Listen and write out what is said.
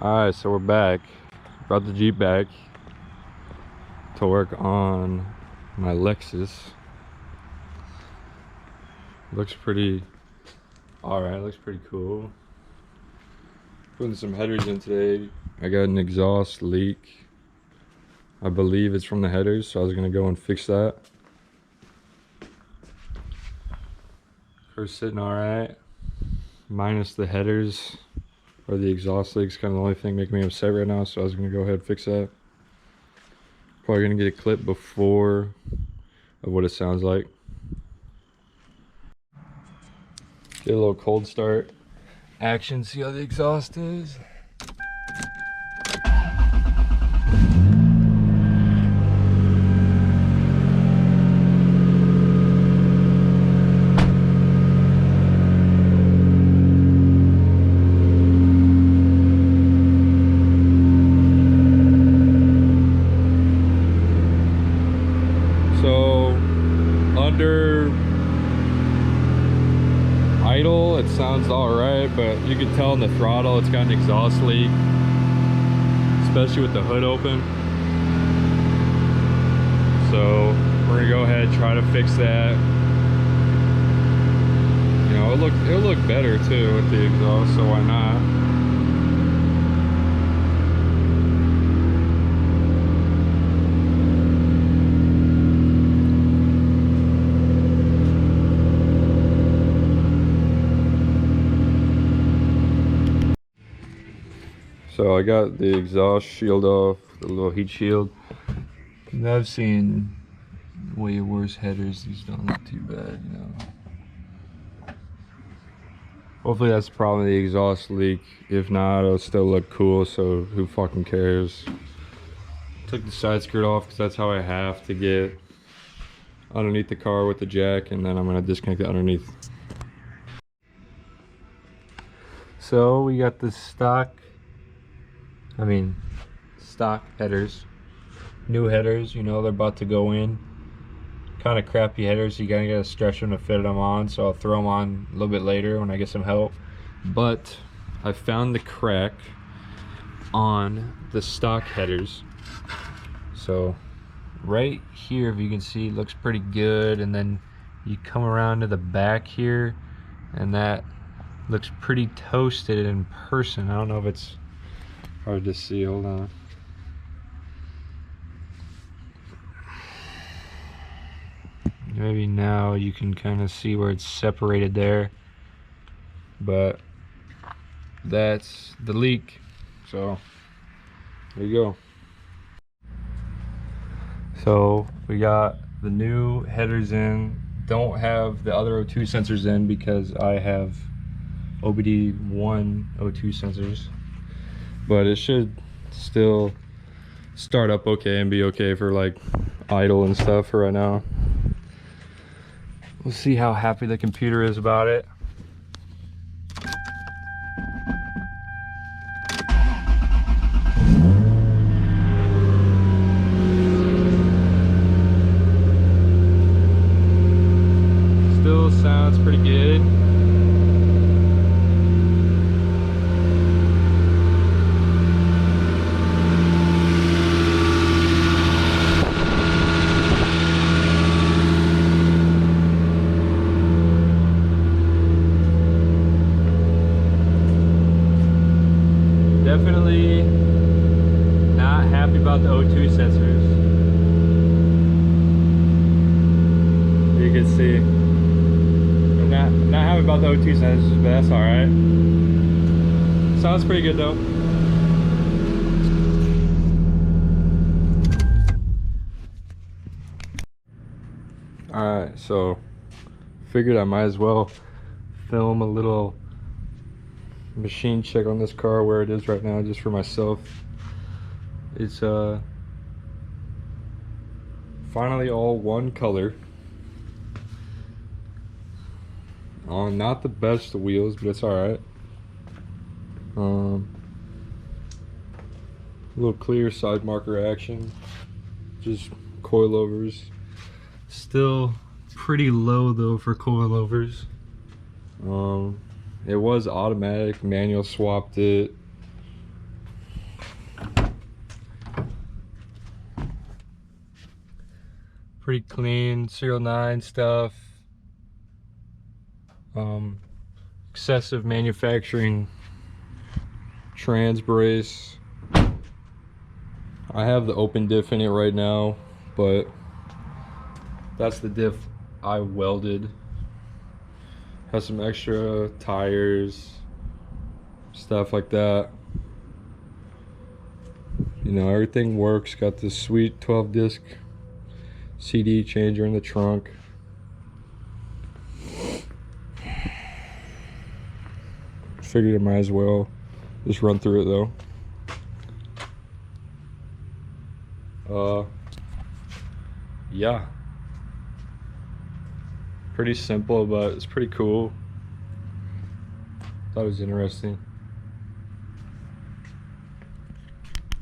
Alright, so we're back. Brought the Jeep back to work on my Lexus. Looks pretty alright, looks pretty cool. Putting some headers in today. I got an exhaust leak. I believe it's from the headers, so I was gonna go and fix that. Car's sitting alright, minus the headers. Or the exhaust leak's kind of the only thing making me upset right now, so I was gonna go ahead and fix that. Probably gonna get a clip before of what it sounds like. Get a little cold start action, see how the exhaust is. Under idle it sounds all right, but you can tell in the throttle it's got an exhaust leak, especially with the hood open. So we're gonna go ahead and try to fix that. You know, it'll look better too with the exhaust, so why not? So I got the exhaust shield off, the little heat shield. And I've seen way worse headers. These don't look too bad, you know. Hopefully that's probably the exhaust leak. If not, it'll still look cool, so who fucking cares. Took the side skirt off because that's how I have to get underneath the car with the jack, and then I'm gonna disconnect it underneath. So we got the stock headers, new headers, you know, they're about to go in. Kind of crappy headers, you gotta stretch them to fit them on, so I'll throw them on a little bit later when I get some help. But I found the crack on the stock headers. So right here, if you can see, it looks pretty good, and then you come around to the back here and that looks pretty toasted in person. I don't know if it's hard to see, hold on. Maybe now you can kind of see where it's separated there, but that's the leak. So there you go. So we got the new headers in. Don't have the other O2 sensors in because I have OBD1 O2 sensors. But it should still start up okay and be okay for like idle and stuff for right now. We'll see how happy the computer is about it. Still sounds pretty good. Definitely not happy about the O2 sensors. You can see I'm not happy about the O2 sensors, but that's alright. Sounds pretty good though. Alright, so figured I might as well film a little machine check on this car where it is right now, just for myself. It's finally all one color on not the best wheels, but it's all right. A little clear side marker action, just coilovers. Still pretty low though for coilovers. It was automatic, manual swapped it. Pretty clean, serial 9 stuff. Excessive manufacturing trans brace. I have the open diff in it right now, but that's the diff I welded. Has some extra tires, stuff like that. You know, everything works. Got this sweet 12 disc CD changer in the trunk. Figured I might as well just run through it though. Yeah. Pretty simple, but it's pretty cool. Thought it was interesting.